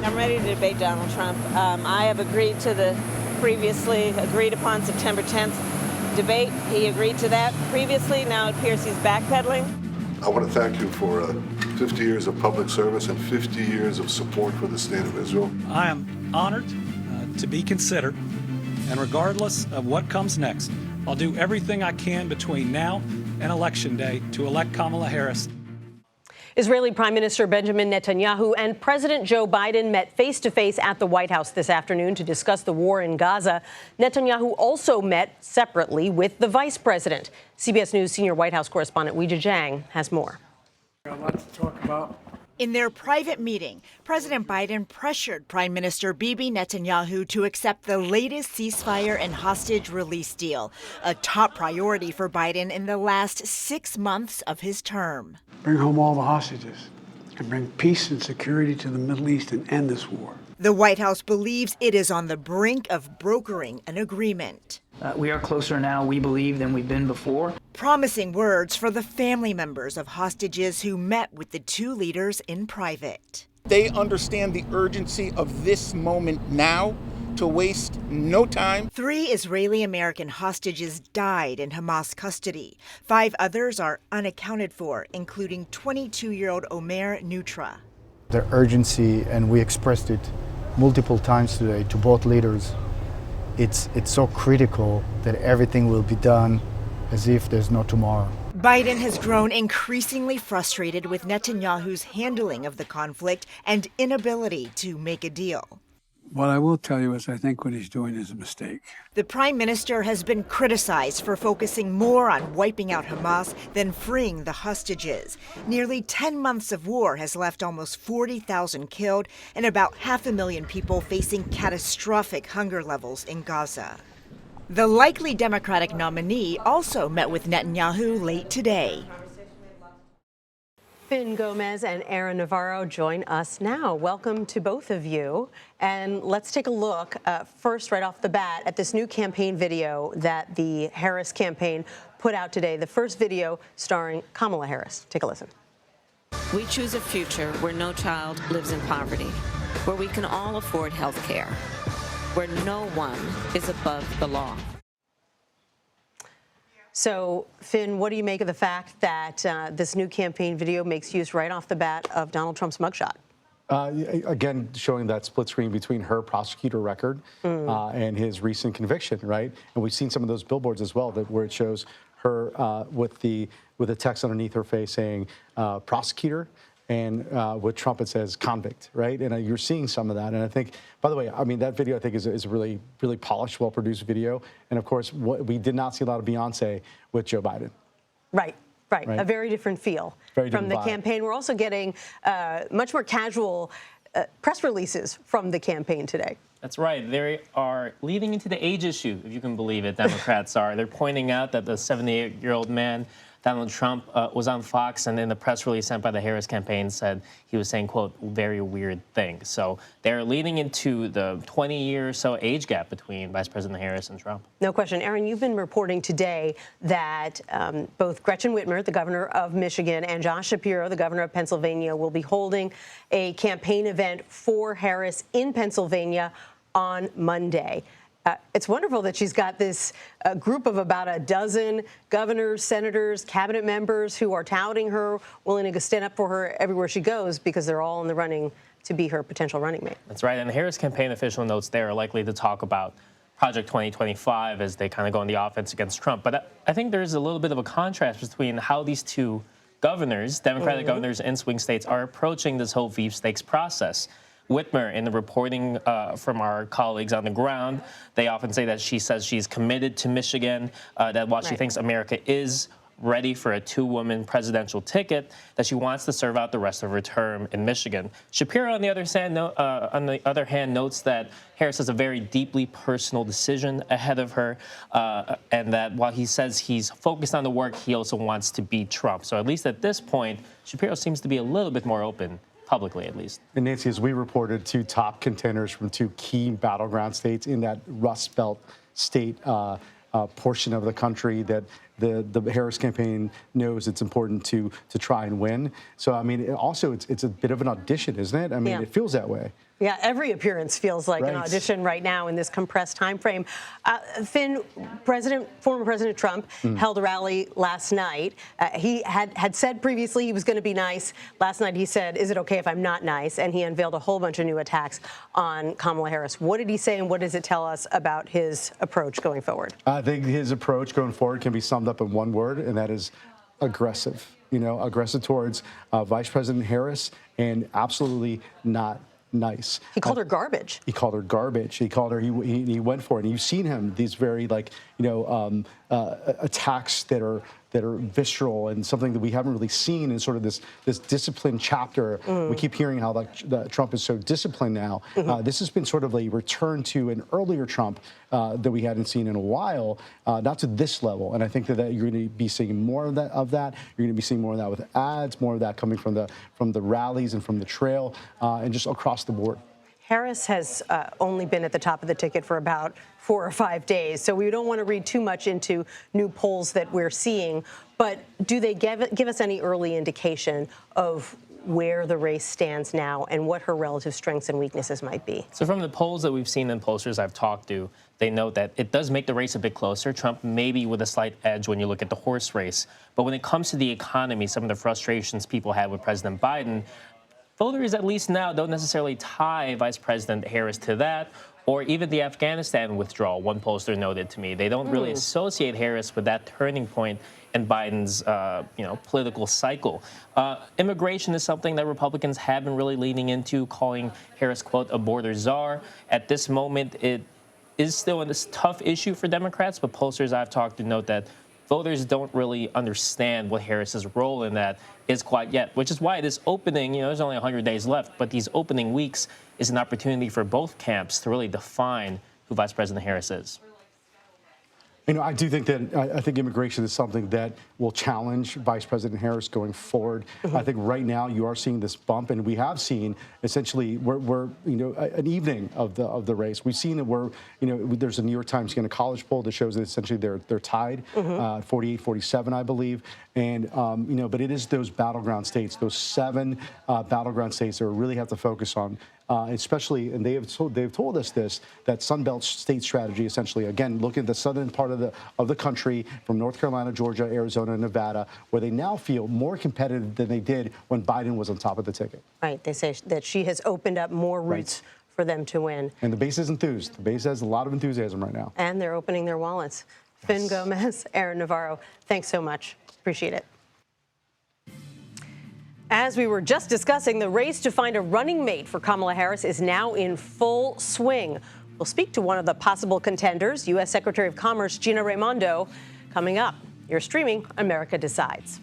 I'm ready to debate Donald Trump. I have agreed to the previously agreed upon September 10th debate. He agreed to that previously. Now it appears he's backpedaling. I want to thank you for 50 years of public service and 50 years of support for the state of Israel. I am honored to be considered, and regardless of what comes next, I'll do everything I can between now and Election Day to elect Kamala Harris. Israeli Prime Minister Benjamin Netanyahu and President Joe Biden met face-to-face at the White House this afternoon to discuss the war in Gaza. Netanyahu also met separately with the vice president. CBS News senior White House correspondent Weijia Jiang has more. A lot to talk about. In their private meeting, President Biden pressured Prime Minister Bibi Netanyahu to accept the latest ceasefire and hostage release deal, a top priority for Biden in the last 6 months of his term. Bring home all the hostages and bring peace and security to the Middle East and end this war. The White House believes it is on the brink of brokering an agreement. We are closer now, we believe, than we've been before. Promising words for the family members of hostages who met with the two leaders in private. They understand the urgency of this moment now, to waste no time. 3 Israeli-American hostages died in Hamas custody. 5 others are unaccounted for, including 22-year-old Omer Nutra. The urgency, and we expressed it multiple times today to both leaders, it's so critical that everything will be done as if there's no tomorrow. Biden has grown increasingly frustrated with Netanyahu's handling of the conflict and inability to make a deal. What I will tell you is I think what he's doing is a mistake. The prime minister has been criticized for focusing more on wiping out Hamas than freeing the hostages. Nearly 10 months of war has left almost 40,000 killed and about 500,000 people facing catastrophic hunger levels in Gaza. The likely Democratic nominee also met with Netanyahu late today. Finn Gomez and Aaron Navarro join us now. Welcome to both of you. And let's take a look first right off the bat at this new campaign video that the Harris campaign put out today. The first video starring Kamala Harris. Take a listen. We choose a future where no child lives in poverty, where we can all afford health care, where no one is above the law. So, Finn, what do you make of the fact that this new campaign video makes use right off the bat of Donald Trump's mugshot? Again, showing that split screen between her prosecutor record and his recent conviction, right? And we've seen some of those billboards as well, where it shows her with the text underneath her face saying prosecutor, and with Trump it says convict, right? And you're seeing some of that. And I think, by the way, I mean, that video I think is a really, really polished, well-produced video. And of course, we did not see a lot of Beyonce with Joe Biden. Right. A very different feel from the campaign. We're also getting much more casual press releases from the campaign today. That's right. They are leading into the age issue, if you can believe it, Democrats are. They're pointing out that the 78-year-old man, Donald Trump, was on Fox, and in the press release sent by the Harris campaign said he was saying, quote, very weird things. So they're leading into the 20-year or so age gap between Vice President Harris and Trump. No question. Aaron, you've been reporting today that both Gretchen Whitmer, the governor of Michigan, and Josh Shapiro, the governor of Pennsylvania, will be holding a campaign event for Harris in Pennsylvania on Monday. It's wonderful that she's got this group of about a dozen governors, senators, cabinet members who are touting her, willing to stand up for her everywhere she goes, because they're all in the running to be her potential running mate. That's right. And the Harris campaign official notes they are likely to talk about Project 2025 as they kind of go on the offense against Trump. But I think there's a little bit of a contrast between how these two governors, Democratic governors in swing states, are approaching this whole sweepstakes process. Whitmer, in the reporting from our colleagues on the ground, they often say that she says she's committed to Michigan, that while she thinks America is ready for a 2-woman presidential ticket, that she wants to serve out the rest of her term in Michigan. Shapiro, on the other hand, notes that Harris has a very deeply personal decision ahead of her, and that while he says he's focused on the work, he also wants to beat Trump. So at least at this point, Shapiro seems to be a little bit more open, publicly at least. And Nancy, as we reported, 2 top contenders from 2 key battleground states in that Rust Belt state portion of the country that the Harris campaign knows it's important to try and win. So, I mean, it's a bit of an audition, isn't it? I mean, it feels that way. Yeah, every appearance feels like an Right. audition right now in this compressed time frame. Finn, former President Trump held a rally last night. He had said previously he was going to be nice. Last night he said, "Is it okay if I'm not nice?" And he unveiled a whole bunch of new attacks on Kamala Harris. What did he say, and what does it tell us about his approach going forward? I think his approach going forward can be summed up in one word, and that is aggressive. Aggressive towards Vice President Harris, and absolutely not nice. He called her garbage. He called her garbage. He called her. He went for it. And you've seen him these very attacks that are visceral and something that we haven't really seen in sort of this disciplined chapter. We keep hearing how that Trump is so disciplined now. This has been sort of a return to an earlier Trump that we hadn't seen in a while, not to this level. And I think that you're going to be seeing more of that. You're going to be seeing more of that with ads, more of that coming from the rallies and from the trail, and just across the board. Harris has only been at the top of the ticket for about 4 or 5 days, so we don't want to read too much into new polls that we're seeing. But do they give us any early indication of where the race stands now and what her relative strengths and weaknesses might be? So from the polls that we've seen and pollsters I've talked to, they note that it does make the race a bit closer. Trump maybe with a slight edge when you look at the horse race. But when it comes to the economy, some of the frustrations people had with President Biden, voters, at least now, don't necessarily tie Vice President Harris to that, or even the Afghanistan withdrawal. One pollster noted to me they don't really associate Harris with that turning point in Biden's, political cycle. Immigration is something that Republicans have been really leaning into, calling Harris, quote, a border czar. At this moment, it is still a tough issue for Democrats, but pollsters I've talked to note that voters don't really understand what Harris's role in that is quite yet, which is why this opening, there's only 100 days left, but these opening weeks is an opportunity for both camps to really define who Vice President Harris is. I do think that I think immigration is something that will challenge Vice President Harris going forward. I think right now you are seeing this bump, and we have seen essentially we're an evening of the race. We've seen that there's a New York Times college poll that shows that essentially they're tied, 48-47, I believe. And but it is those battleground states, those 7 battleground states that we really have to focus on. Especially, and they've told us this, that Sunbelt state strategy, essentially, again, look at the southern part of the country, from North Carolina, Georgia, Arizona, and Nevada, where they now feel more competitive than they did when Biden was on top of the ticket. Right. They say that she has opened up more routes for them to win. And the base is enthused. The base has a lot of enthusiasm right now. And they're opening their wallets. Yes. Finn Gomez, Aaron Navarro, thanks so much. Appreciate it. As we were just discussing, the race to find a running mate for Kamala Harris is now in full swing. We'll speak to one of the possible contenders, U.S. Secretary of Commerce Gina Raimondo, coming up. You're streaming America Decides.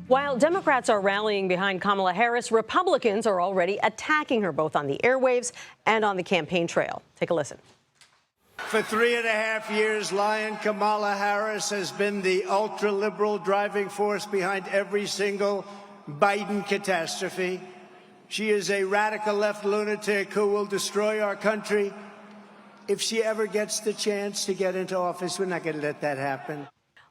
While Democrats are rallying behind Kamala Harris, Republicans are already attacking her both on the airwaves and on the campaign trail. Take a listen. For 3.5 years, Lion Kamala Harris has been the ultra-liberal driving force behind every single Biden catastrophe. She is a radical left lunatic who will destroy our country. If she ever gets the chance to get into office, we're not going to let that happen.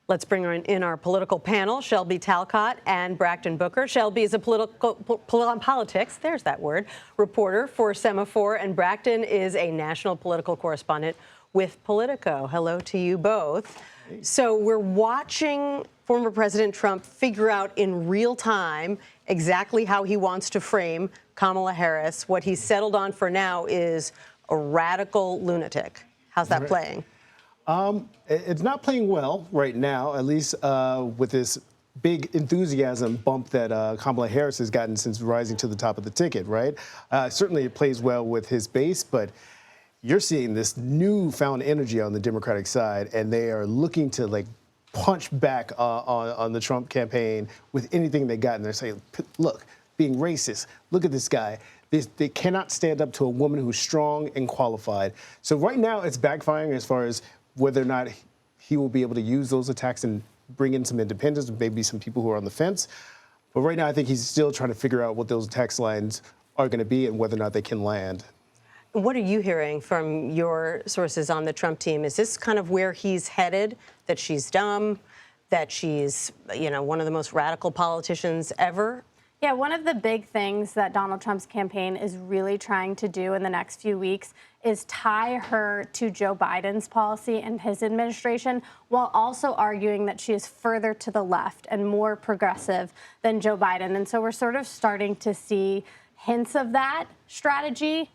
Let's bring her in our political panel, Shelby Talcott and Braxton Booker. Shelby is a politics, there's that word, reporter for Semaphore, and Braxton is a national political correspondent with Politico. Hello to you both. So we're watching former President Trump figure out in real time exactly how he wants to frame Kamala Harris. What he's settled on for now is a radical lunatic. How's that playing? It's not playing well right now, at least with this big enthusiasm bump that Kamala Harris has gotten since rising to the top of the ticket, right? Certainly it plays well with his base, but you're seeing this newfound energy on the Democratic side, and they are looking to punch back on the Trump campaign with anything they got. And they're saying, look, being racist, look at this guy. They cannot stand up to a woman who's strong and qualified. So right now it's backfiring as far as whether or not he will be able to use those attacks and bring in some independents, maybe some people who are on the fence. But right now I think he's still trying to figure out what those tax lines are going to be and whether or not they can land. What are you hearing from your sources on the Trump team? Is this kind of where he's headed, that she's dumb, that she's, one of the most radical politicians ever? Yeah, one of the big things that Donald Trump's campaign is really trying to do in the next few weeks is tie her to Joe Biden's policy and his administration, while also arguing that she is further to the left and more progressive than Joe Biden. And so we're sort of starting to see hints of that strategy,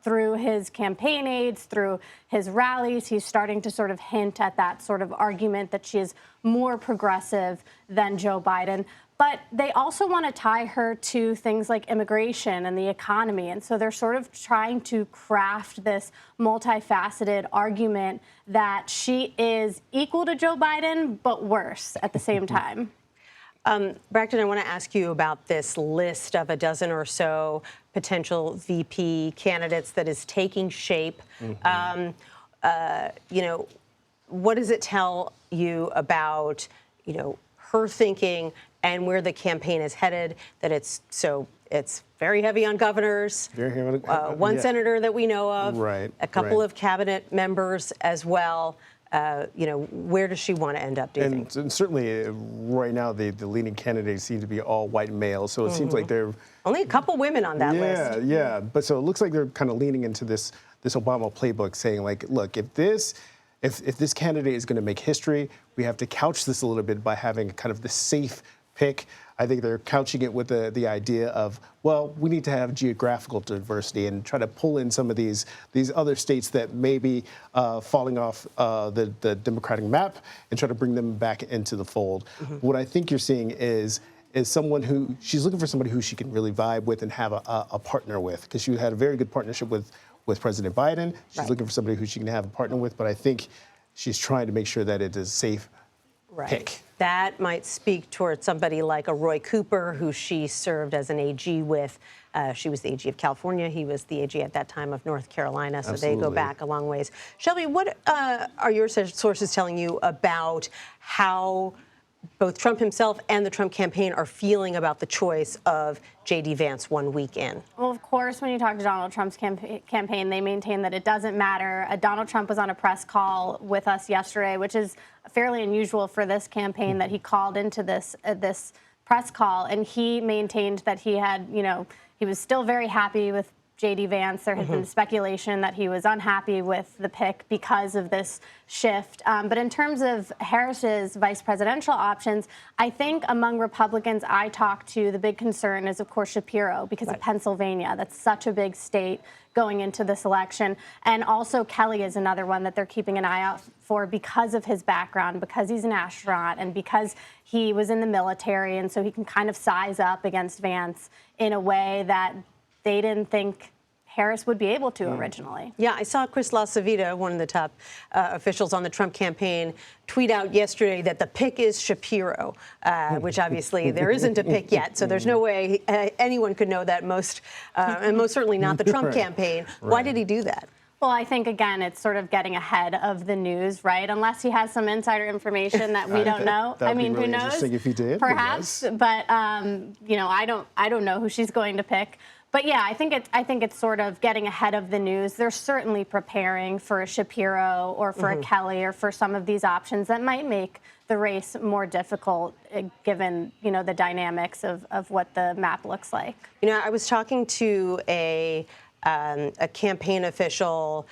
through his campaign aides, through his rallies. He's starting to sort of hint at that sort of argument that she is more progressive than Joe Biden. But they also want to tie her to things like immigration and the economy. And so they're sort of trying to craft this multifaceted argument that she is equal to Joe Biden, but worse at the same time. Braxton, I want to ask you about this list of a dozen or so potential VP candidates that is taking shape. What does it tell you about, her thinking and where the campaign is headed, that it's very heavy on governors, one senator that we know of, a couple of cabinet members as well. Where does she want to end up, do you think? And certainly right now the leading candidates seem to be all white males, so it seems like they're... Only a couple women on that list. Yeah, but so it looks like they're kind of leaning into this Obama playbook, saying like, look, if this candidate is going to make history, we have to couch this a little bit by having kind of the safe pick. I think they're couching it with the idea of, well, we need to have geographical diversity and try to pull in some of these other states that may be falling off the Democratic map and try to bring them back into the fold. What I think you're seeing is someone who, she's looking for somebody who she can really vibe with and have a partner with, because she had a very good partnership with President Biden. She's looking for somebody who she can have a partner with, but I think she's trying to make sure that it is a safe pick. That might speak towards somebody like a Roy Cooper, who she served as an AG with. She was the AG of California. He was the AG at that time of North Carolina, so they go back a long ways. Shelby, what are your sources telling you about how both Trump himself and the Trump campaign are feeling about the choice of J.D. Vance 1 week in? Well, of course, when you talk to Donald Trump's campaign, they maintain that it doesn't matter. Donald Trump was on a press call with us yesterday, which is fairly unusual for this campaign, that he called into this press call, and he maintained that he had, he was still very happy with J.D. Vance. There had been speculation that he was unhappy with the pick because of this shift. But in terms of Harris's vice presidential options, I think among Republicans I talked to, the big concern is, of course, Shapiro, because of Pennsylvania. That's such a big state going into this election. And also Kelly is another one that they're keeping an eye out for because of his background, because he's an astronaut, and because he was in the military, and so he can kind of size up against Vance in a way that they didn't think Harris would be able to originally. Yeah, I saw Chris LaCivita, one of the top officials on the Trump campaign, tweet out yesterday that the pick is Shapiro, which obviously there isn't a pick yet, so there's no way anyone could know that, and most certainly not the Trump campaign. Why did he do that? Well, I think, again, it's sort of getting ahead of the news, right? Unless he has some insider information that we don't know. I mean, really who knows? If he did, perhaps, but I don't know who she's going to pick. But yeah, I think it's sort of getting ahead of the news. They're certainly preparing for a Shapiro or for a Kelly or for some of these options that might make the race more difficult, given the dynamics of what the map looks like. I was talking to a campaign official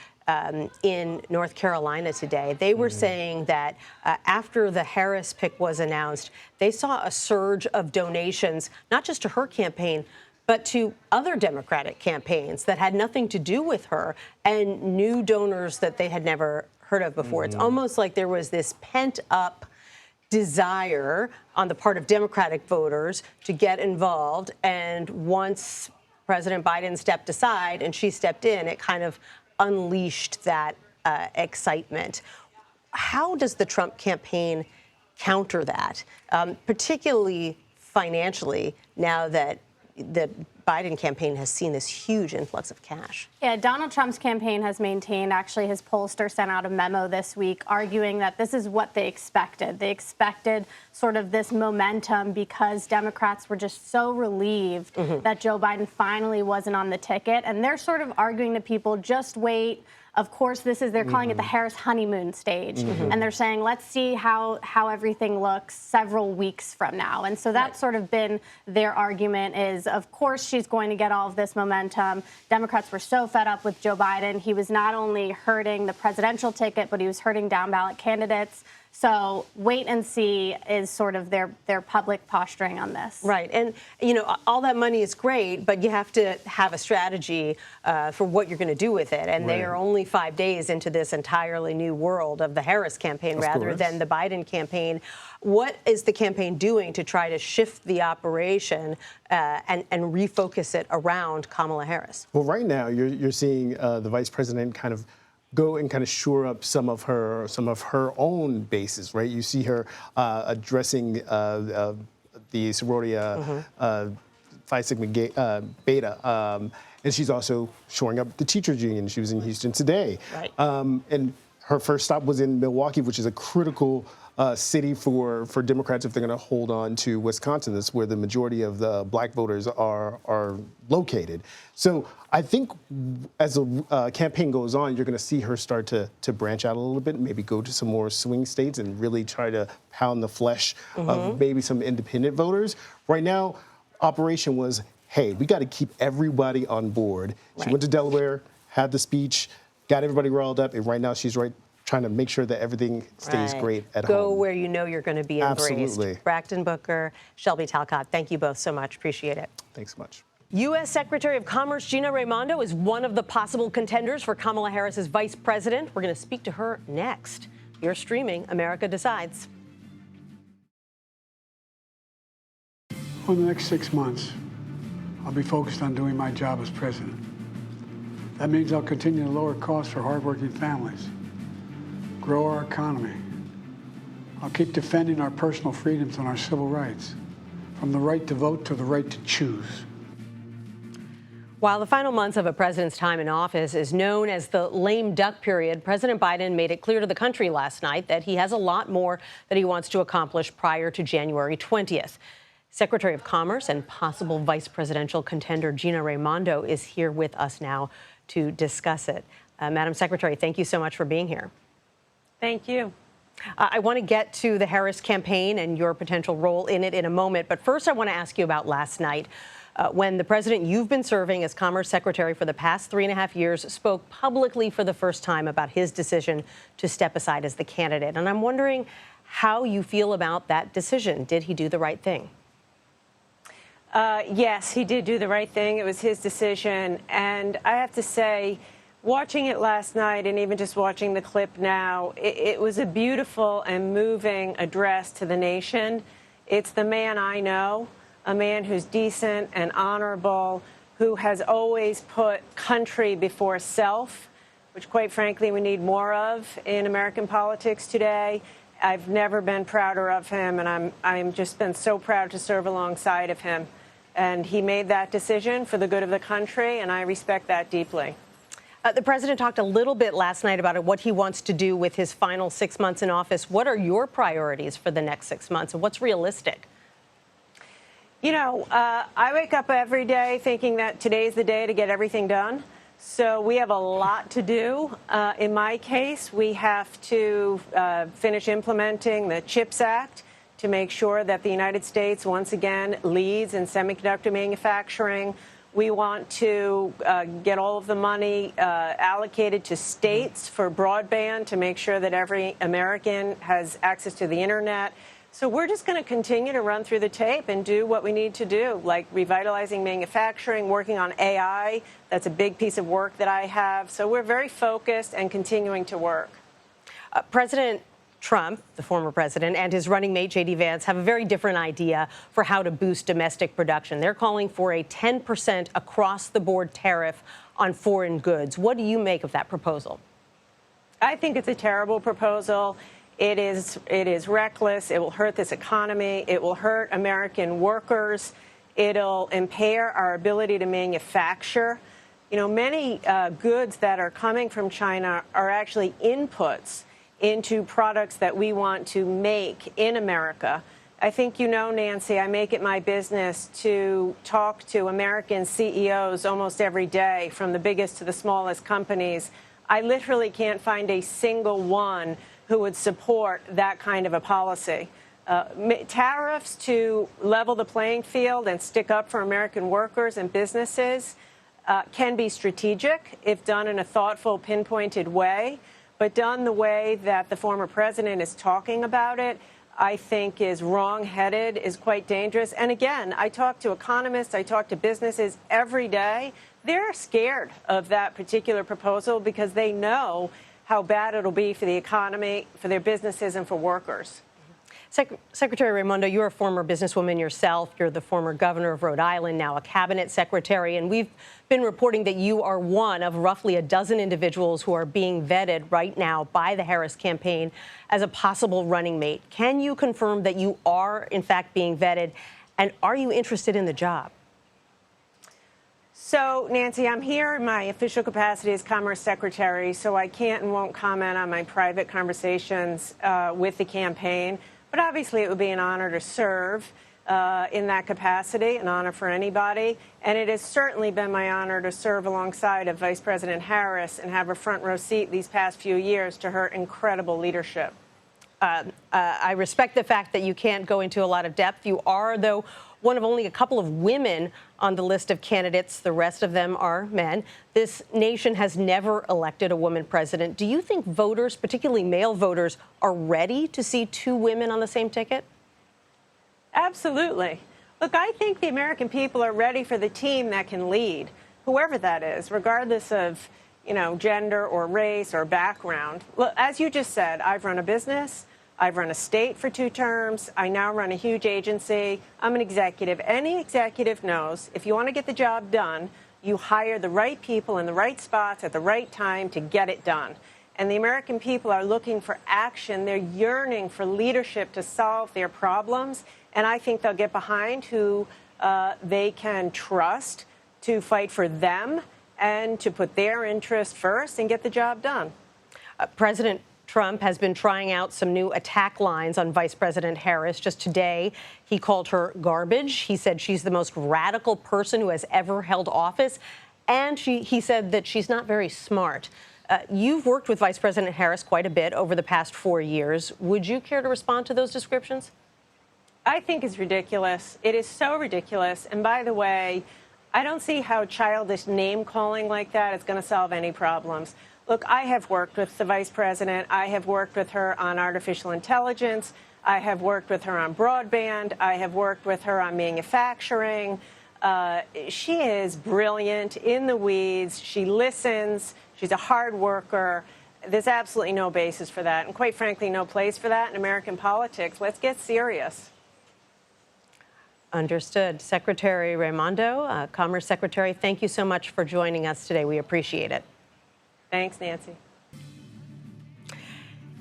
in North Carolina today. They were saying that after the Harris pick was announced, they saw a surge of donations, not just to her campaign, but to other Democratic campaigns that had nothing to do with her, and new donors that they had never heard of before. It's almost like there was this pent-up desire on the part of Democratic voters to get involved, and once President Biden stepped aside and she stepped in, it kind of unleashed that excitement. How does the Trump campaign counter that, particularly financially, now that the Biden campaign has seen this huge influx of cash? Yeah, Donald Trump's campaign has maintained, actually his pollster sent out a memo this week arguing that this is what they expected. They expected sort of this momentum because Democrats were just so relieved that Joe Biden finally wasn't on the ticket. And they're sort of arguing to people, just wait. of course, they're calling it the Harris honeymoon stage. And they're saying, let's see how everything looks several weeks from now. And so that's sort of been their argument is, of course, she's going to get all of this momentum. Democrats were so fed up with Joe Biden. He was not only hurting the presidential ticket, but he was hurting down ballot candidates. So wait and see is sort of their public posturing on this. Right. And, all that money is great, but you have to have a strategy for what you're going to do with it. And they are only 5 days into this entirely new world of the Harris campaign rather than the Biden campaign. What is the campaign doing to try to shift the operation and refocus it around Kamala Harris? Well, right now you're seeing the vice president kind of go and kind of shore up some of her own bases, right? You see her addressing the sorority Phi Sigma Beta, and she's also shoring up the teachers union. She was in Houston today, and her first stop was in Milwaukee, which is a critical city for Democrats if they're going to hold on to Wisconsin. That's where the majority of the black voters are located. So I think as the campaign goes on, you're going to see her start to branch out a little bit, maybe go to some more swing states and really try to pound the flesh of maybe some independent voters. Right now, operation was, hey, we got to keep everybody on board. She went to Delaware, had the speech, got everybody riled up, and right now she's trying to make sure that everything stays great at home. Go where you know you're going to be embraced. Absolutely. Braxton Booker, Shelby Talcott, thank you both so much. Appreciate it. Thanks so much. U.S. Secretary of Commerce Gina Raimondo is one of the possible contenders for Kamala Harris as vice president. We're going to speak to her next. You're streaming America Decides. For the next 6 months, I'll be focused on doing my job as president. That means I'll continue to lower costs for hardworking families, grow our economy. I'll keep defending our personal freedoms and our civil rights, from the right to vote to the right to choose. While the final months of a president's time in office is known as the lame duck period, President Biden made it clear to the country last night that he has a lot more that he wants to accomplish prior to January 20th. Secretary of Commerce and possible vice presidential contender Gina Raimondo is here with us now to discuss it. Madam Secretary, thank you so much for being here. Thank you. I want to get to the Harris campaign and your potential role in it in a moment. But first, I want to ask you about last night when the president you've been serving as Commerce Secretary for the past 3.5 years spoke publicly for the first time about his decision to step aside as the candidate. And I'm wondering how you feel about that decision. Did he do the right thing? Yes, he did do the right thing. It was his decision. And I have to say, watching it last night and even just watching the clip now, it was a beautiful and moving address to the nation. It's the man I know, a man who's decent and honorable, who has always put country before self, which, quite frankly, we need more of in American politics today. I've never been prouder of him, and I'm just been so proud to serve alongside of him. And he made that decision for the good of the country, and I respect that deeply. The president talked a little bit last night about what he wants to do with his final 6 months in office. What are your priorities for the next 6 months, and what's realistic? You know, I wake up every day thinking that today's the day to get everything done. So we have a lot to do. In my case, we have to finish implementing the CHIPS Act to make sure that the United States once again leads in semiconductor manufacturing. We want to get all of the money allocated to states for broadband to make sure that every American has access to the internet. So we're just going to continue to run through the tape and do what we need to do, like revitalizing manufacturing, working on AI. That's a big piece of work that I have. So we're very focused and continuing to work. President Trump, the former president, and his running mate, J.D. Vance, have a very different idea for how to boost domestic production. They're calling for a 10% across-the-board tariff on foreign goods. What do you make of that proposal? I think it's a terrible proposal. It is reckless. It will hurt this economy. It will hurt American workers. It'll impair our ability to manufacture. You know, many goods that are coming from China are actually inputs into products that we want to make in America. I think you know, Nancy, I make it my business to talk to American CEOs almost every day, from the biggest to the smallest companies, I literally can't find a single one who would support that kind of a policy. Tariffs to level the playing field and stick up for American workers and businesses can be strategic if done in a thoughtful, pinpointed way, but done the way that the former president is talking about it, I think is wrong-headed, is quite dangerous. And again, I talk to economists, I talk to businesses every day. They're scared of that particular proposal because they know how bad it'll be for the economy, for their businesses, and for workers. Secretary Raimondo, you're a former businesswoman yourself. You're the former governor of Rhode Island, now a cabinet secretary. And we've been reporting that you are one of roughly a dozen individuals who are being vetted right now by the Harris campaign as a possible running mate. Can you confirm that you are, in fact, being vetted? And are you interested in the job? So, Nancy, I'm here in my official capacity as Commerce Secretary, so I can't and won't comment on my private conversations with the campaign. But obviously, it would be an honor to serve in that capacity, an honor for anybody. And it has certainly been my honor to serve alongside of Vice President Harris and have a front row seat these past few years to her incredible leadership. I respect the fact that you can't go into a lot of depth. You are, though, one of only a couple of women on the list of candidates. The rest of them are men. This nation has never elected a woman president. Do you think voters, particularly male voters, are ready to see two women on the same ticket? Absolutely. Look, I think the American people are ready for the team that can lead, whoever that is, regardless of, gender or race or background. Look, as you just said, I've run a business. I've run a state for 2 terms. I now run a huge agency. I'm an executive. Any executive knows if you want to get the job done, you hire the right people in the right spots at the right time to get it done. And the American people are looking for action. They're yearning for leadership to solve their problems. And I think they'll get behind who they can trust to fight for them and to put their interests first and get the job done. President Trump has been trying out some new attack lines on Vice President Harris. Just today, he called her garbage. He said she's the most radical person who has ever held office. And he said that she's not very smart. You've worked with Vice President Harris quite a bit over the past 4 years. Would you care to respond to those descriptions? I think it's ridiculous. It is so ridiculous. And by the way, I don't see how childish name-calling like that is going to solve any problems. Look, I have worked with the vice president. I have worked with her on artificial intelligence. I have worked with her on broadband. I have worked with her on manufacturing. She is brilliant, in the weeds. She listens. She's a hard worker. There's absolutely no basis for that. And quite frankly, no place for that in American politics. Let's get serious. Understood. Secretary Raimondo, Commerce Secretary, thank you so much for joining us today. We appreciate it. Thanks, Nancy.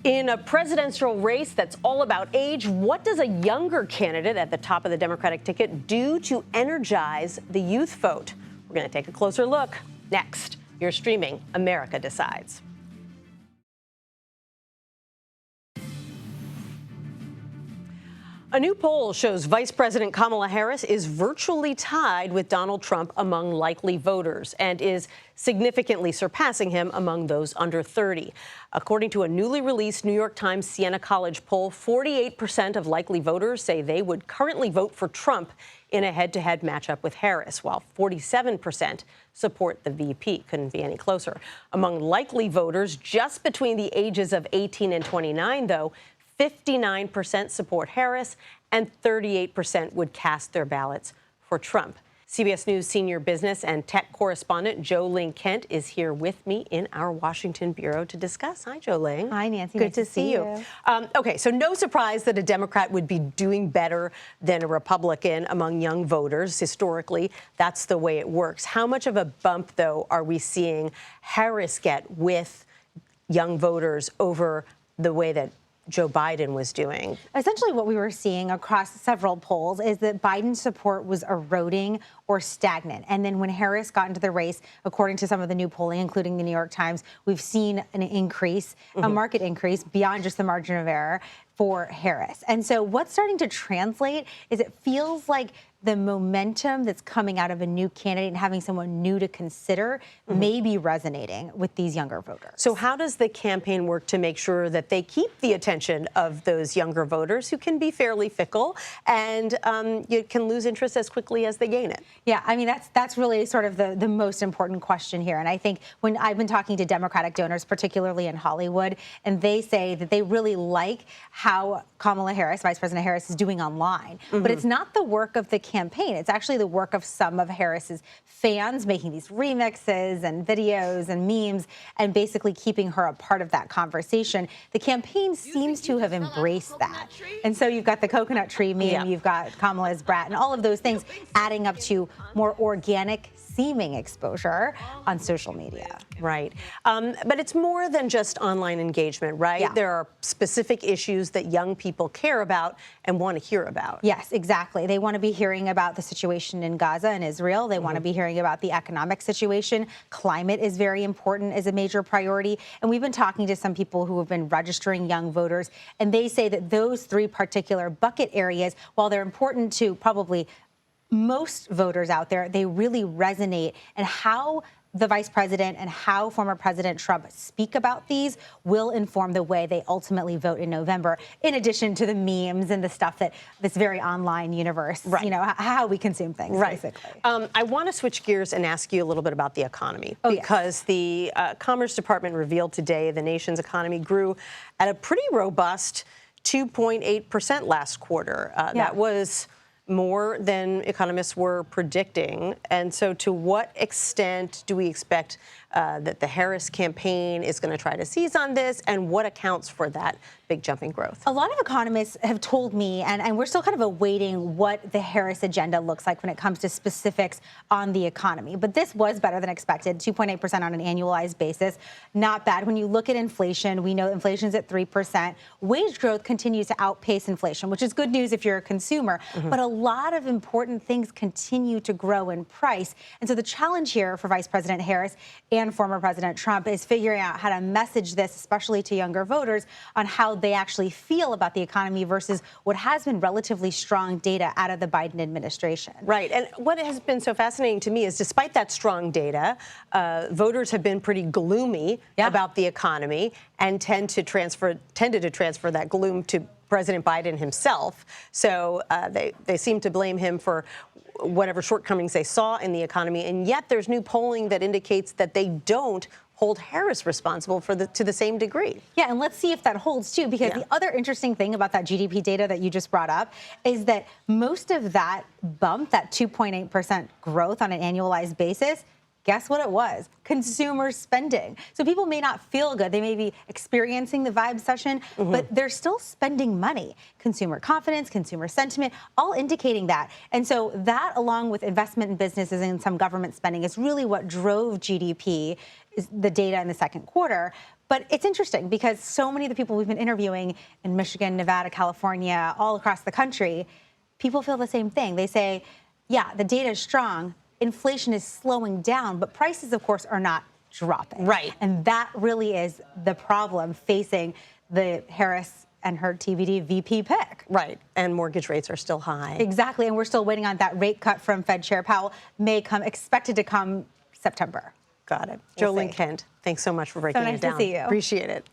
In a presidential race that's all about age, what does a younger candidate at the top of the Democratic ticket do to energize the youth vote? We're going to take a closer look next. You're streaming America Decides. A new poll shows Vice President Kamala Harris is virtually tied with Donald Trump among likely voters and is significantly surpassing him among those under 30. According to a newly released New York Times Siena College poll, 48% of likely voters say they would currently vote for Trump in a head-to-head matchup with Harris, while 47% support the VP. Couldn't be any closer. Among likely voters just between the ages of 18 and 29, though, 59% support Harris, and 38% would cast their ballots for Trump. CBS News senior business and tech correspondent Jo Ling Kent is here with me in our Washington bureau to discuss. Hi, Jo Ling. Hi, Nancy. Good nice to see you. Okay, so no surprise that a Democrat would be doing better than a Republican among young voters. Historically, that's the way it works. How much of a bump, though, are we seeing Harris get with young voters over the way that Joe Biden was doing? Essentially what we were seeing across several polls is that Biden's support was eroding or stagnant. And then when Harris got into the race, according to some of the new polling, including the New York Times, we've seen an increase, a market increase beyond just the margin of error for Harris. And so what's starting to translate is it feels like the momentum that's coming out of a new candidate and having someone new to consider may be resonating with these younger voters. So how does the campaign work to make sure that they keep the attention of those younger voters who can be fairly fickle and you can lose interest as quickly as they gain it? Yeah, I mean, that's really sort of the most important question here. And I think when I've been talking to Democratic donors, particularly in Hollywood, and they say that they really like how Kamala Harris, Vice President Harris, is doing online. But it's not the work of the campaign. It's actually the work of some of Harris's fans making these remixes and videos and memes and basically keeping her a part of that conversation. The campaign seems to have embraced that. And so you've got the coconut tree meme, you've got Kamala's brat, and all of those things adding up to more organic seeming exposure on social media. Right. But it's more than just online engagement, right? Yeah. There are specific issues that young people care about and want to hear about. Yes, exactly. They want to be hearing about the situation in Gaza and Israel. They want to be hearing about the economic situation. Climate is very important as a major priority. And we've been talking to some people who have been registering young voters, and they say that those three particular bucket areas, while they're important to probably most voters out there, they really resonate. And how the vice president and how former President Trump speak about these will inform the way they ultimately vote in November, in addition to the memes and the stuff that this very online universe, you know, how we consume things, basically. I want to switch gears and ask you a little bit about the economy, because the Commerce Department revealed today the nation's economy grew at a pretty robust 2.8% last quarter. That was more than economists were predicting. And so to what extent do we expect that the Harris campaign is going to try to seize on this, and what accounts for that big jump in growth? A lot of economists have told me, and we're still kind of awaiting what the Harris agenda looks like when it comes to specifics on the economy. But this was better than expected, 2.8% on an annualized basis. Not bad. When you look at inflation, we know inflation's at 3%. Wage growth continues to outpace inflation, which is good news if you're a consumer. But a lot of important things continue to grow in price. And so the challenge here for Vice President Harris and former President Trump is figuring out how to message this, especially to younger voters, on how they actually feel about the economy versus what has been relatively strong data out of the Biden administration. Right. And what has been so fascinating to me is, despite that strong data, voters have been pretty gloomy about the economy and tended to transfer that gloom to President Biden himself. So they seem to blame him for whatever shortcomings they saw in the economy. And yet there's new polling that indicates that they don't hold Harris responsible to the same degree. Yeah, and let's see if that holds too, because the other interesting thing about that GDP data that you just brought up is that most of that bump, that 2.8% growth on an annualized basis, guess what it was? Consumer spending. So people may not feel good. They may be experiencing the vibe session, but they're still spending money. Consumer confidence, consumer sentiment, all indicating that. And so that, along with investment in businesses and some government spending, is really what drove GDP, is the data in the second quarter. But it's interesting because so many of the people we've been interviewing in Michigan, Nevada, California, all across the country, people feel the same thing. They say, yeah, the data is strong, inflation is slowing down, but prices, of course, are not dropping. Right. And that really is the problem facing the Harris and her TBD VP pick. Right. And mortgage rates are still high. Exactly. And we're still waiting on that rate cut from Fed Chair Powell, expected to come September. Got it. We'll Jo Ling see. Kent, thanks so much for breaking So nice it down. to see you. Appreciate it.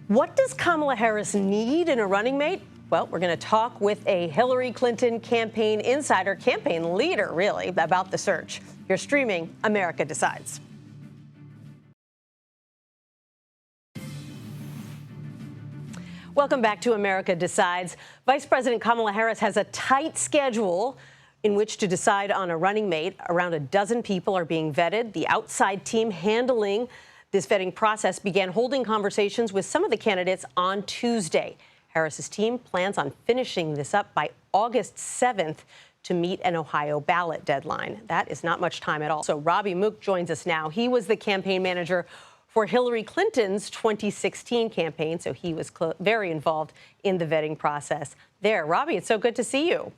What does Kamala Harris need in a running mate? Well, we're going to talk with a Hillary Clinton campaign insider, campaign leader, really, about the search. You're streaming America Decides. Welcome back to America Decides. Vice President Kamala Harris has a tight schedule in which to decide on a running mate. Around a dozen people are being vetted. The outside team handling this vetting process began holding conversations with some of the candidates on Tuesday. Harris's team plans on finishing this up by August 7th to meet an Ohio ballot deadline. That is not much time at all. So Robbie Mook joins us now. He was the campaign manager for Hillary Clinton's 2016 campaign, so he was very involved in the vetting process there. Robbie, it's so good to see you.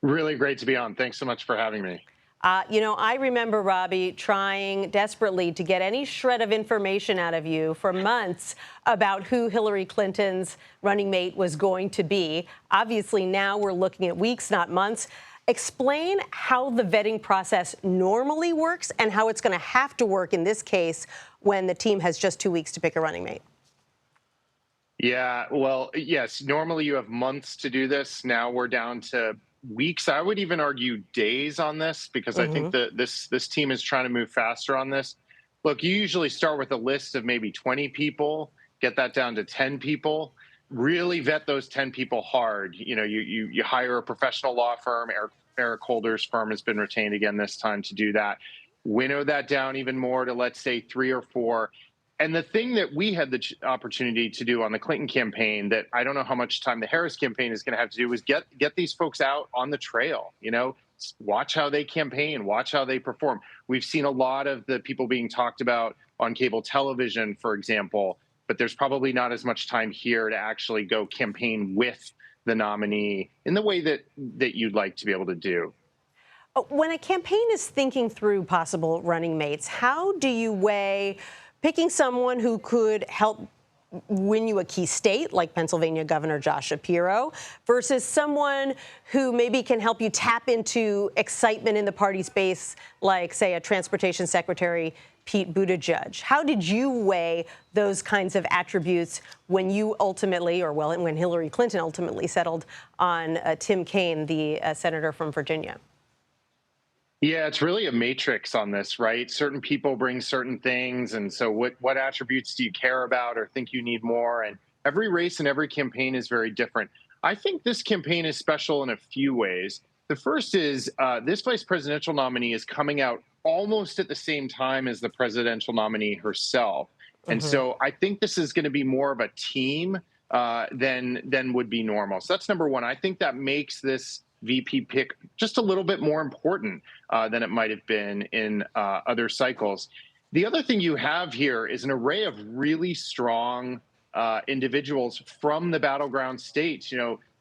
Really great to be on. Thanks so much for having me. I remember, Robbie, trying desperately to get any shred of information out of you for months about who Hillary Clinton's running mate was going to be. Obviously, now we're looking at weeks, not months. Explain how the vetting process normally works and how it's going to have to work in this case when the team has just 2 weeks to pick a running mate. Yeah, well, yes, normally you have months to do this. Now we're down to weeks. I would even argue days on this because I think that this team is trying to move faster on this. Look, you usually start with a list of maybe 20 people, get that down to 10 people, really vet those 10 people hard. You hire a professional law firm. Eric Holder's firm has been retained again this time to do that. Winnow that down even more to, let's say, 3 or 4. And the thing that we had the opportunity to do on the Clinton campaign that I don't know how much time the Harris campaign is going to have to do is get these folks out on the trail, watch how they campaign, watch how they perform. We've seen a lot of the people being talked about on cable television, for example, but there's probably not as much time here to actually go campaign with the nominee in the way that you'd like to be able to do. When a campaign is thinking through possible running mates, how do you weigh picking someone who could help win you a key state, like Pennsylvania Governor Josh Shapiro, versus someone who maybe can help you tap into excitement in the party's base, like, say, a transportation secretary, Pete Buttigieg? How did you weigh those kinds of attributes when you ultimately, when Hillary Clinton ultimately settled on Tim Kaine, the senator from Virginia? Yeah, it's really a matrix on this, right? Certain people bring certain things. And so what attributes do you care about or think you need more? And every race and every campaign is very different. I think this campaign is special in a few ways. The first is this vice presidential nominee is coming out almost at the same time as the presidential nominee herself. And so I think this is going to be more of a team than would be normal. So that's number one. I think that makes this VP pick just a little bit more important than it might have been in other cycles. The other thing you have here is an array of really strong individuals from the battleground states.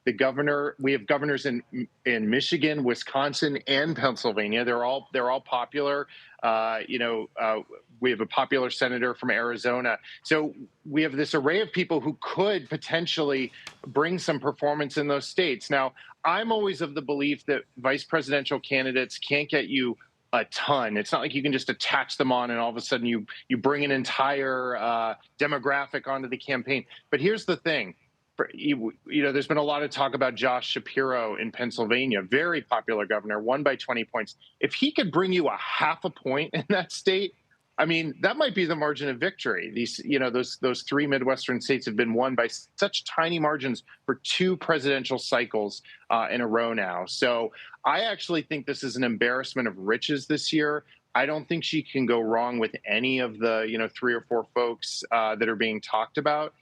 The governor, we have governors in Michigan, Wisconsin, and Pennsylvania. They're all popular. We have a popular senator from Arizona. So we have this array of people who could potentially bring some performance in those states. Now, I'm always of the belief that vice presidential candidates can't get you a ton. It's not like you can just attach them on and all of a sudden you bring an entire demographic onto the campaign. But here's the thing. There's been a lot of talk about Josh Shapiro in Pennsylvania, very popular governor, won by 20 points. If he could bring you a half a point in that state, I mean, that might be the margin of victory. Those 3 Midwestern states have been won by such tiny margins for 2 presidential cycles in a row now. So I actually think this is an embarrassment of riches this year. I don't think she can go wrong with any of the 3 or 4 folks that are being talked about.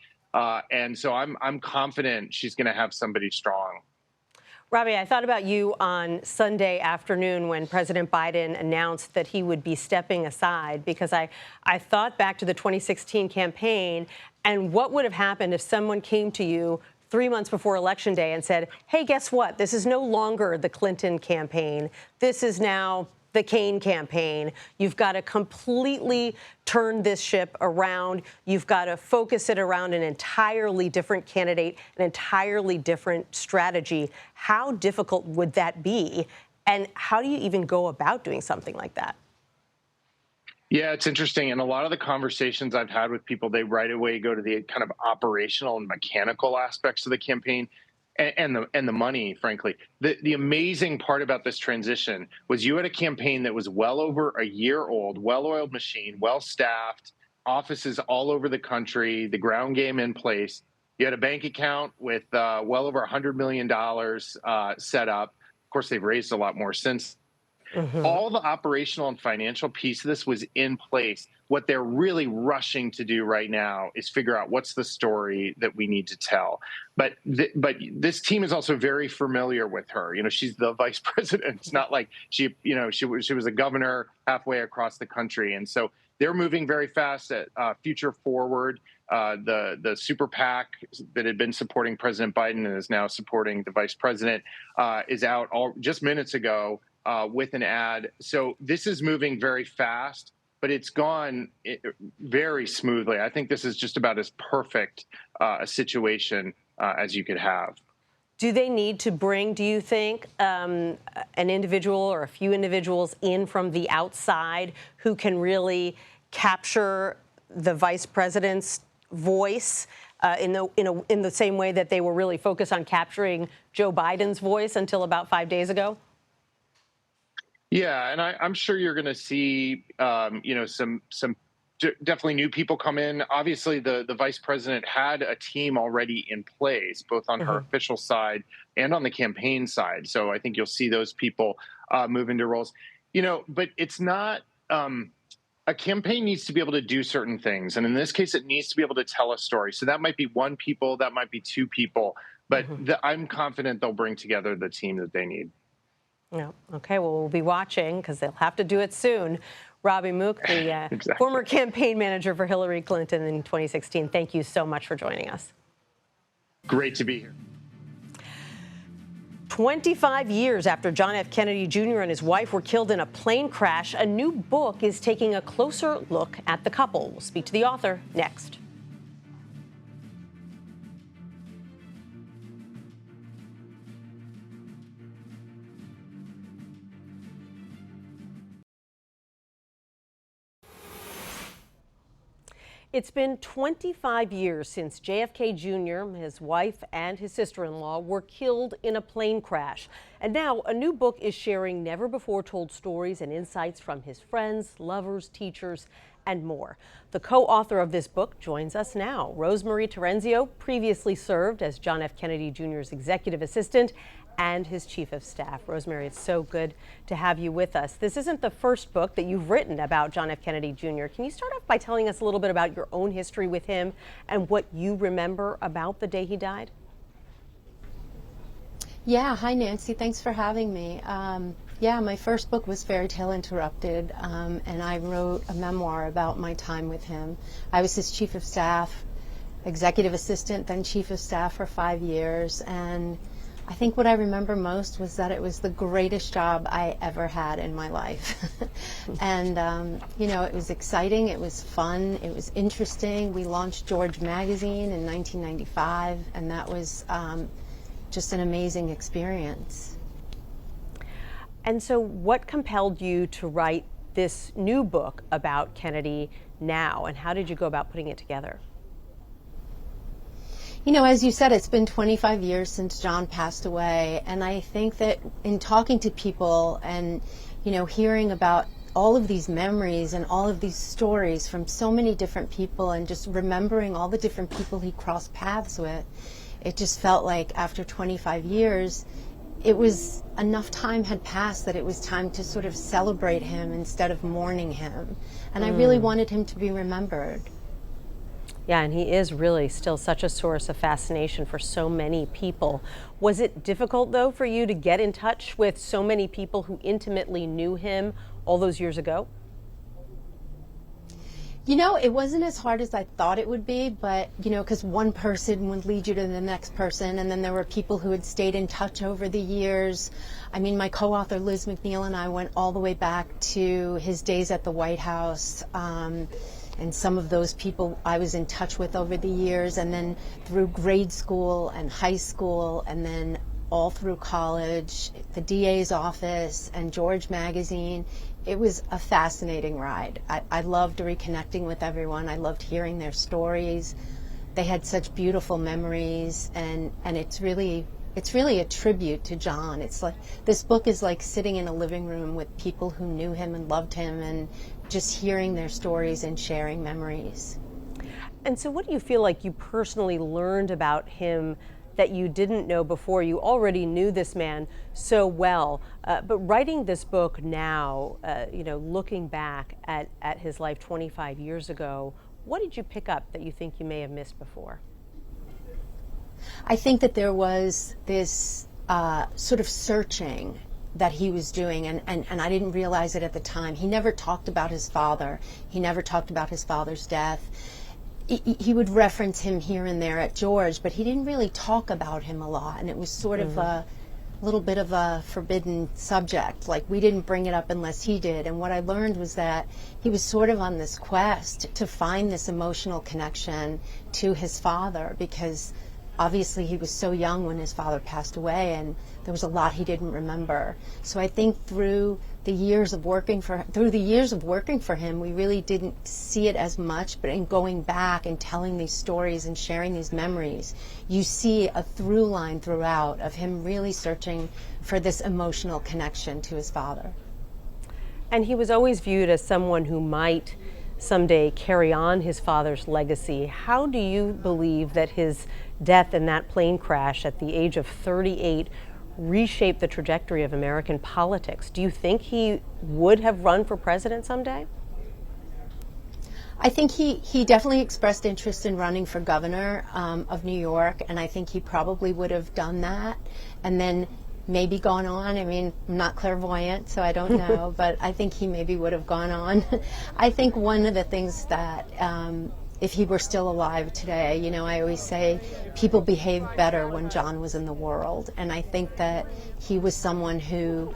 And so I'm confident she's going to have somebody strong. Robbie, I thought about you on Sunday afternoon when President Biden announced that he would be stepping aside, because I thought back to the 2016 campaign and what would have happened if someone came to you 3 months before Election Day and said, hey, guess what? This is no longer the Clinton campaign. This is now the Kaine campaign. You've got to completely turn this ship around. You've got to focus it around an entirely different candidate, an entirely different strategy. How difficult would that be? And how do you even go about doing something like that? Yeah, it's interesting. And a lot of the conversations I've had with people, they right away go to the kind of operational and mechanical aspects of the campaign. And the money, frankly. The amazing part about this transition was you had a campaign that was well over a year old, well-oiled machine, well-staffed, offices all over the country, the ground game in place. You had a bank account with well over $100 million set up. Of course, they've raised a lot more since. All the operational and financial piece of this was in place. What they're really rushing to do right now is figure out what's the story that we need to tell. But this team is also very familiar with her. She's the vice president. It's not like she was a governor halfway across the country. And so they're moving very fast at Future Forward. The super PAC that had been supporting President Biden and is now supporting the vice president is out just minutes ago. with an ad. So this is moving very fast, but it's gone very smoothly. I think this is just about as perfect a situation as you could have. Do they need to bring, do you think, an individual or a few individuals in from the outside who can really capture the vice president's voice in the same way that they were really focused on capturing Joe Biden's voice until about 5 days ago? Yeah, and I'm sure you're going to see, some definitely new people come in. Obviously, the vice president had a team already in place, both on her official side and on the campaign side. So I think you'll see those people move into roles. But it's not. A campaign needs to be able to do certain things, and in this case, it needs to be able to tell a story. So that might be one people, that might be two people, but I'm confident they'll bring together the team that they need. Yeah. Okay. Well, we'll be watching because they'll have to do it soon. Robbie Mook, the Exactly. former campaign manager for Hillary Clinton in 2016. Thank you so much for joining us. Great to be here. 25 years after John F. Kennedy Jr. and his wife were killed in a plane crash, a new book is taking a closer look at the couple. We'll speak to the author next. It's been 25 years since JFK Jr., his wife, and his sister-in-law were killed in a plane crash. And now a new book is sharing never-before-told stories and insights from his friends, lovers, teachers, and more. The co-author of this book joins us now. Rosemarie Terenzio previously served as John F. Kennedy Jr.'s executive assistant and his chief of staff. Rosemarie, it's so good to have you with us. This isn't the first book that you've written about John F. Kennedy Jr. Can you start off by telling us a little bit about your own history with him and what you remember about the day he died? Yeah, hi Nancy, thanks for having me. Yeah, my first book was Fairy Tale Interrupted, and I wrote a memoir about my time with him. I was his chief of staff, executive assistant, then chief of staff for 5 years, and I think what I remember most was that it was the greatest job I ever had in my life. And, it was exciting, it was fun, it was interesting. We launched George magazine in 1995, and that was just an amazing experience. And so what compelled you to write this new book about Kennedy now, and how did you go about putting it together? As you said, it's been 25 years since John passed away, and I think that in talking to people and, hearing about all of these memories and all of these stories from so many different people and just remembering all the different people he crossed paths with, it just felt like after 25 years, it was enough time had passed that it was time to sort of celebrate him instead of mourning him. And I really wanted him to be remembered. Yeah, and he is really still such a source of fascination for so many people. Was it difficult, though, for you to get in touch with so many people who intimately knew him all those years ago? It wasn't as hard as I thought it would be, but, because one person would lead you to the next person, and then there were people who had stayed in touch over the years. I mean, my co-author Liz McNeil and I went all the way back to his days at the White House, and some of those people I was in touch with over the years, and then through grade school and high school, and then all through college, the DA's office, and George magazine. It was a fascinating ride. I loved reconnecting with everyone. I loved hearing their stories. They had such beautiful memories, and it's really a tribute to John. It's like this book is like sitting in a living room with people who knew him and loved him, and just hearing their stories and sharing memories. And so what do you feel like you personally learned about him that you didn't know before? You already knew this man so well, but writing this book now, looking back at his life 25 years ago, what did you pick up that you think you may have missed before? I think that there was this sort of searching that he was doing, and I didn't realize it at the time. He never talked about his father. He never talked about his father's death. He would reference him here and there at George, but he didn't really talk about him a lot, and it was sort of little bit of a forbidden subject. Like, we didn't bring it up unless he did. And what I learned was that he was sort of on this quest to find this emotional connection to his father, because obviously he was so young when his father passed away, and there was a lot he didn't remember. So I think through the years of working for him, we really didn't see it as much, but in going back and telling these stories and sharing these memories, you see a through line throughout of him really searching for this emotional connection to his father. And he was always viewed as someone who might someday carry on his father's legacy. How do you believe that his death in that plane crash at the age of 38 reshaped the trajectory of American politics? Do you think he would have run for president someday? I think he definitely expressed interest in running for governor of New York, and I think he probably would have done that and then maybe gone on. I mean, I'm not clairvoyant, so I don't know, but I think he maybe would have gone on. I think one of the things that if he were still alive today, you know, I always say people behaved better when John was in the world, and I think that he was someone who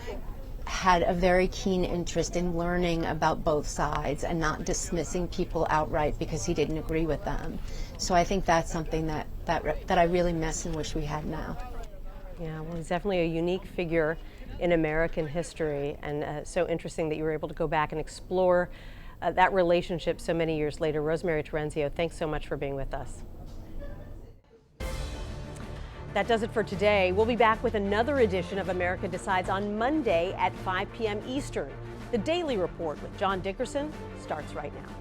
had a very keen interest in learning about both sides and not dismissing people outright because he didn't agree with them. So I think that's something that I really miss and wish we had now. Yeah, well, he's definitely a unique figure in American history, and so interesting that you were able to go back and explore that relationship so many years later. Rosemary Terenzio, thanks so much for being with us. That does it for today. We'll be back with another edition of America Decides on Monday at 5 p.m. Eastern. The Daily Report with John Dickerson starts right now.